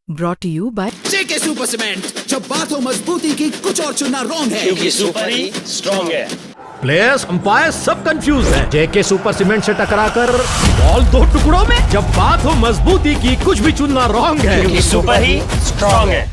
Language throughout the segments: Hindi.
Brought to you by JK super cement. जब बात हो मजबूती की, कुछ और चुनना रॉन्ग है, क्योंकि सुपर ही स्ट्रॉन्ग है। प्लेयर्स अंपायर सब कंफ्यूज है। जेके सुपर सीमेंट से टकराकर बॉल दो टुकड़ों में। जब बात हो मजबूती की, कुछ भी चुनना रॉन्ग है, क्योंकि सुपर ही स्ट्रॉन्ग है।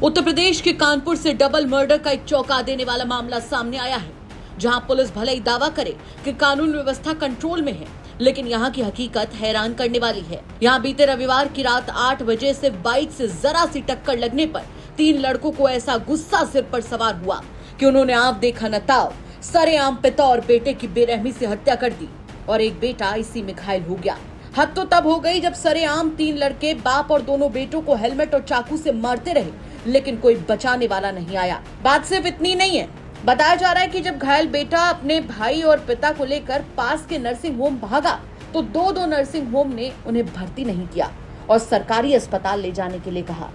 उत्तर प्रदेश के कानपुर से डबल मर्डर का एक चौंका देने वाला मामला सामने आया है, जहां पुलिस भले ही दावा करे कि कानून व्यवस्था कंट्रोल में है, लेकिन यहां की हकीकत हैरान करने वाली है। यहां बीते रविवार की रात 8 बजे से बाइक से जरा सी टक्कर लगने पर 3 लड़कों को ऐसा गुस्सा सिर पर सवार हुआ कि उन्होंने आप देखा न ताव सरेआम पिता और बेटे की बेरहमी से हत्या कर दी और एक बेटा इसी में घायल हो गया। हद तो तब हो गई जब सरेआम 3 लड़के बाप और दोनों बेटों को हेलमेट और चाकू से मारते रहे, लेकिन कोई बचाने वाला नहीं आया। बात सिर्फ इतनी नहीं है। बताया जा रहा है कि जब घायल बेटा अपने भाई और पिता को लेकर पास के नर्सिंग होम भागा तो दो नर्सिंग होम ने उन्हें भर्ती नहीं किया और सरकारी अस्पताल ले जाने के लिए कहा,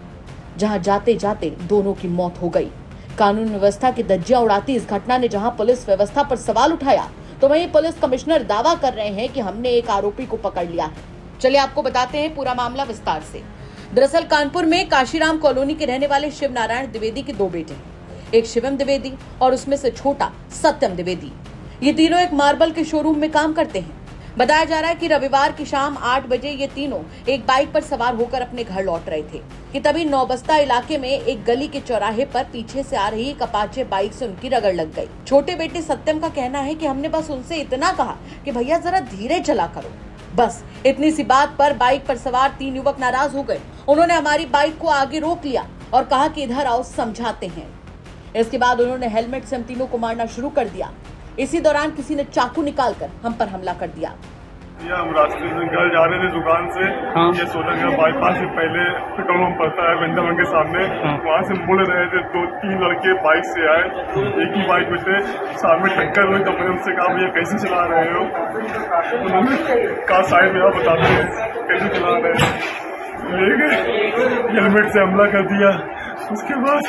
जहां जाते जाते दोनों की मौत हो गई। कानून व्यवस्था की धज्जियां उड़ाती इस घटना ने जहां पुलिस व्यवस्था पर सवाल उठाया, तो वहीं पुलिस कमिश्नर दावा कर रहे हैं कि हमने एक आरोपी को पकड़ लिया है। चलिए आपको बताते हैं पूरा मामला विस्तार से। दरअसल कानपुर में काशीराम कॉलोनी के रहने वाले शिव नारायण द्विवेदी के 2 बेटे हैं, एक शिवम द्विवेदी और उसमें से छोटा सत्यम द्विवेदी। ये तीनों एक मार्बल के शोरूम में काम करते हैं। बताया जा रहा है कि रविवार की शाम 8 बजे ये तीनों एक बाइक पर सवार होकर अपने घर लौट रहे थे कि तभी नौबस्ता इलाके में एक गली के चौराहे पर पीछे से आ रही एक अपाचे बाइक से उनकी रगड़ लग गई। छोटे बेटे सत्यम का कहना है कि हमने बस उनसे इतना कहा कि भैया जरा धीरे चला करो। बस इतनी सी बात पर बाइक पर सवार 3 युवक नाराज हो गए। उन्होंने हमारी बाइक को आगे रोक लिया और कहा कि इधर आओ समझाते हैं। इसके बाद उन्होंने हेलमेट से हम तीनों को मारना शुरू कर दिया। इसी दौरान किसी ने चाकू निकालकर हम पर हमला कर दिया। हम रास्ते से घर जा रहे थे दुकान से। ये सोलंगा बाईपास से पहले पेट्रोल पंप पड़ता है वृंदावन के सामने। वहाँ से मुड़ रहे थे 2-3 लड़के बाइक से आए, एक ही बाइक में थे। सामने टक्कर हुई तो मैंने उनसे कहा भैया कैसे चला रहे हो? उन्होंने कहा साइड में आप बताते हैं कैसे चला रहे हैं। ले गए, हेलमेट से हमला कर दिया। उसके बाद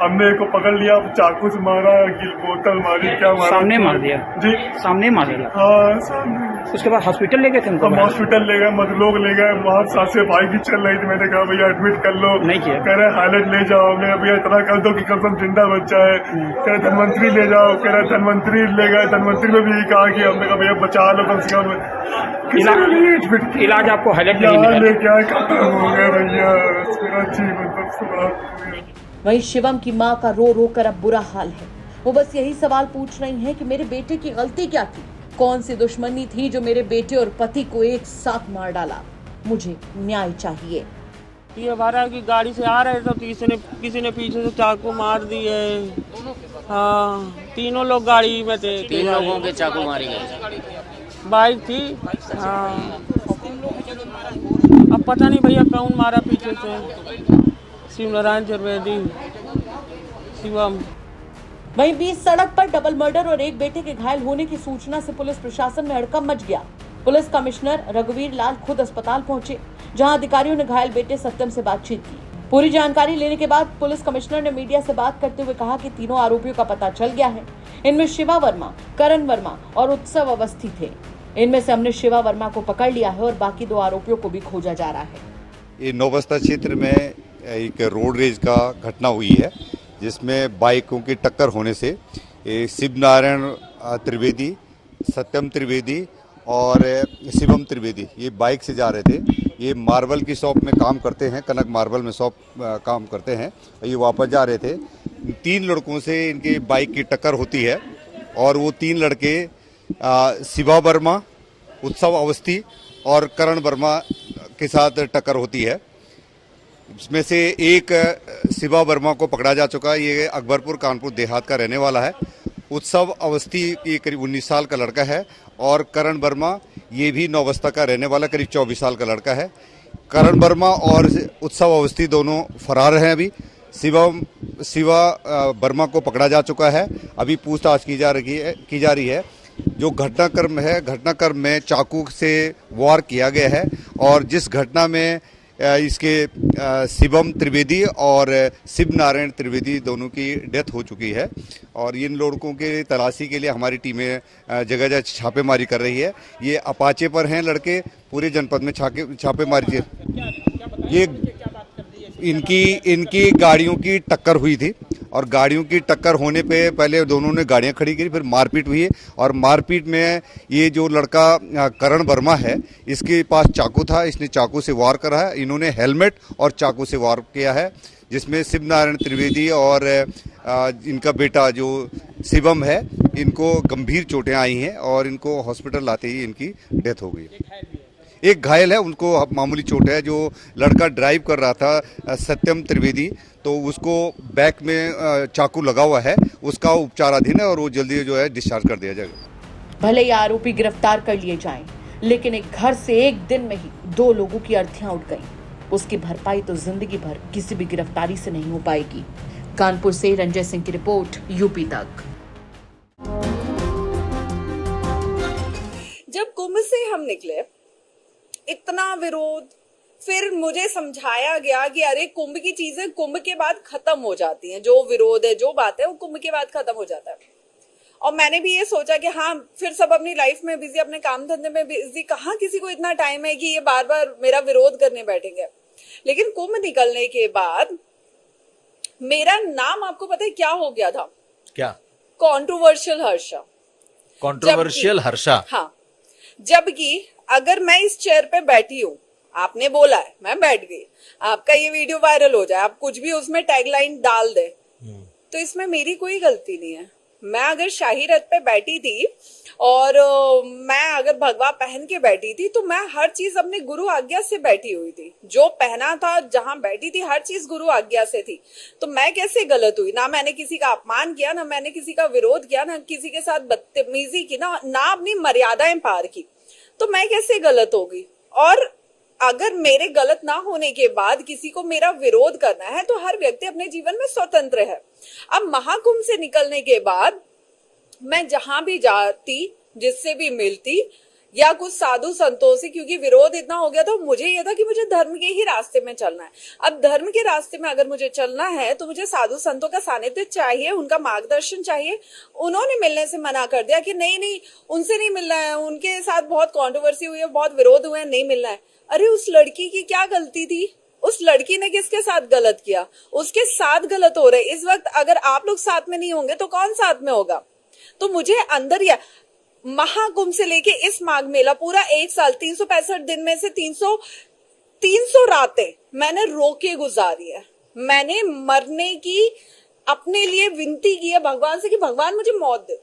हमने एक को पकड़ लिया, चाकू से मारा, बोतल मारी, क्या मारा, सामने मार दिया जी, सामने मार दिया। हाँ सामने। उसके बाद हॉस्पिटल ले गए थे? हम हॉस्पिटल ले गए, लोग ले गए। वहाँ साथ से भाई भी चल रही थी। मैंने कहा भैया एडमिट कर लो, नहीं किया। कह रहे हाईलाइट ले जाओ। मैं भैया इतना कर दो कि कम से कम जिंदा बच्चा है। कह रहे धनवंतरी ले जाओ, कह रहे धनवंतरी ले गए। धनवंतरी में भी यही कहा कि हमने कहा भैया बचा लो कम से कम। इलाज आपको हाईलाइट ले क्या खत्म हो गया भैया, मेरा जीवन वहीं शिवम की मां का रो रो कर अब बुरा हाल है। वो बस यही सवाल पूछ रही हैं कि मेरे बेटे की गलती क्या थी, कौन सी दुश्मनी थी जो मेरे बेटे और पति को एक साथ मार डाला। मुझे न्याय चाहिए। ये बारह की गाड़ी से आ रहे थे तो किसी ने पीछे से चाकू मार दिए। हाँ, तीनों लोग गाड़ी में थे। 3 लोगों के चाकू मारी गई। बाइक थी। हाँ, अब पता नहीं भैया कौन मारा पीछे से। शिव नारायण द्विवेदी, शिवम। वहीं बीच सड़क पर डबल मर्डर और एक बेटे के घायल होने की सूचना से पुलिस प्रशासन में हड़कंप मच गया। पुलिस कमिश्नर रघुवीर लाल खुद अस्पताल पहुंचे, जहां अधिकारियों ने घायल बेटे सत्यम से बातचीत की। पूरी जानकारी लेने के बाद पुलिस कमिश्नर ने मीडिया से बात करते हुए कहा कि तीनों आरोपियों का पता चल गया है। इनमें शिवा वर्मा, करण वर्मा और उत्सव अवस्थी थे। इनमें से हमने शिवा वर्मा को पकड़ लिया है और बाकी 2 आरोपियों को भी खोजा जा रहा है। ये नौबस्ता क्षेत्र में एक रोड रेज का घटना हुई है, जिसमें बाइकों की टक्कर होने से शिव नारायण त्रिवेदी, सत्यम त्रिवेदी और शिवम त्रिवेदी ये बाइक से जा रहे थे। ये मार्बल की शॉप में काम करते हैं, कनक मार्बल में शॉप काम करते हैं। ये वापस जा रहे थे। 3 लड़कों से इनकी बाइक की टक्कर होती है और वो 3 लड़के शिवा वर्मा, उत्सव अवस्थी और करण वर्मा के साथ टक्कर होती है। इसमें से एक शिवा वर्मा को पकड़ा जा चुका है। ये अकबरपुर कानपुर देहात का रहने वाला है। उत्सव अवस्थी ये करीब 19 साल का लड़का है और करण वर्मा ये भी नौबस्ता का रहने वाला करीब 24 साल का लड़का है। करण वर्मा और उत्सव अवस्थी दोनों फरार हैं। अभी शिवा वर्मा को पकड़ा जा चुका है। अभी पूछताछ की जा रही है। जो घटनाक्रम है, घटनाक्रम में चाकू से वार किया गया है और जिस घटना में इसके शिवम त्रिवेदी और शिव नारायण त्रिवेदी दोनों की डेथ हो चुकी है और इन लड़कों के तलाशी के लिए हमारी टीमें जगह जगह छापेमारी कर रही है। ये अपाचे पर हैं लड़के, पूरे जनपद में छापेमारी। ये इनकी गाड़ियों की टक्कर हुई थी और गाड़ियों की टक्कर होने पे पहले दोनों ने गाड़ियां खड़ी की, फिर मारपीट हुई और मारपीट में ये जो लड़का करण वर्मा है, इसके पास चाकू था, इसने चाकू से वार करा है। इन्होंने हेलमेट और चाकू से वार किया है, जिसमें शिव नारायण त्रिवेदी और इनका बेटा जो शिवम है, इनको गंभीर चोटें आई हैं और इनको हॉस्पिटल लाते ही इनकी डेथ हो गई। एक घायल है, उनको मामूली चोट है। जो लड़का ड्राइव कर रहा था सत्यम त्रिवेदी, तो उसको बैक में चाकू लगा हुआ है, उसका उपचाराधीन है और वो जल्दी जो है डिस्चार्ज कर दिया जाएगा। भले ही आरोपी गिरफ्तार कर लिए जाएं, लेकिन एक घर से एक दिन में ही 2 लोगों की अर्थियां उठ गईं। उसकी भरपाई तो जिंदगी भर किसी भी गिरफ्तारी से नहीं हो पाएगी। कानपुर से रंजय सिंह की रिपोर्ट, यूपी तक। जब कुंभ से हम निकले, इतना विरोध, फिर मुझे समझाया गया कि अरे कुंभ की चीजें कुंभ के बाद खत्म हो जाती हैं, जो विरोध है, जो बात है, वो कुंभ के बाद खत्म हो जाता है। और मैंने भी ये सोचा कि हाँ, फिर सब अपनी लाइफ में बिजी, अपने काम धंधे में बिजी, कहाँ किसी को इतना टाइम है कि ये बार बार मेरा विरोध करने बैठेंगे। लेकिन कुंभ निकलने के बाद मेरा नाम, आपको पता है क्या हो गया था? क्या? कंट्रोवर्शियल हर्षा। कंट्रोवर्शियल हर्षा? हाँ, जबकि अगर मैं इस चेयर पे बैठी हूँ, आपने बोला है, मैं बैठ गई, आपका ये वीडियो वायरल हो जाए, आप कुछ भी उसमें टैगलाइन डाल दे, तो इसमें मेरी कोई गलती नहीं है। मैं अगर शाही रथ पे बैठी थी और मैं अगर भगवा पहन के बैठी थी, तो मैं हर चीज अपने गुरु आज्ञा से बैठी हुई थी। जो पहना था, जहां बैठी थी, हर चीज गुरु आज्ञा से थी। तो मैं कैसे गलत हुई? ना मैंने किसी का अपमान किया, ना मैंने किसी का विरोध किया, ना किसी के साथ बदतमीजी की, ना अपनी मर्यादाएं पार की। तो मैं कैसे गलत होगी? और अगर मेरे गलत ना होने के बाद किसी को मेरा विरोध करना है, तो हर व्यक्ति अपने जीवन में स्वतंत्र है। अब महाकुंभ से निकलने के बाद मैं जहां भी जाती, जिससे भी मिलती, या कुछ साधु संतों से, क्योंकि विरोध इतना हो गया, तो मुझे यह था कि मुझे धर्म के ही रास्ते में चलना है। अब धर्म के रास्ते में अगर मुझे चलना है, तो मुझे साधु संतों का सानिध्य चाहिए, उनका मार्गदर्शन चाहिए। उन्होंने मिलने से मना कर दिया कि नहीं, उनसे नहीं मिलना है, उनके साथ बहुत कंट्रोवर्सी हुई है, बहुत विरोध हुए हैं, नहीं मिलना है। अरे उस लड़की की क्या गलती थी? उस लड़की ने किसके साथ गलत किया? उसके साथ गलत हो रहे। इस वक्त अगर आप लोग साथ में नहीं होंगे, तो कौन साथ में होगा? तो मुझे अंदर या महाकुंभ से लेके इस माघ मेला, पूरा 1 साल, 365 दिन में से 300 रातें मैंने रो के गुजारी है। मैंने मरने की अपने लिए विनती की है भगवान से कि भगवान मुझे मौत दे।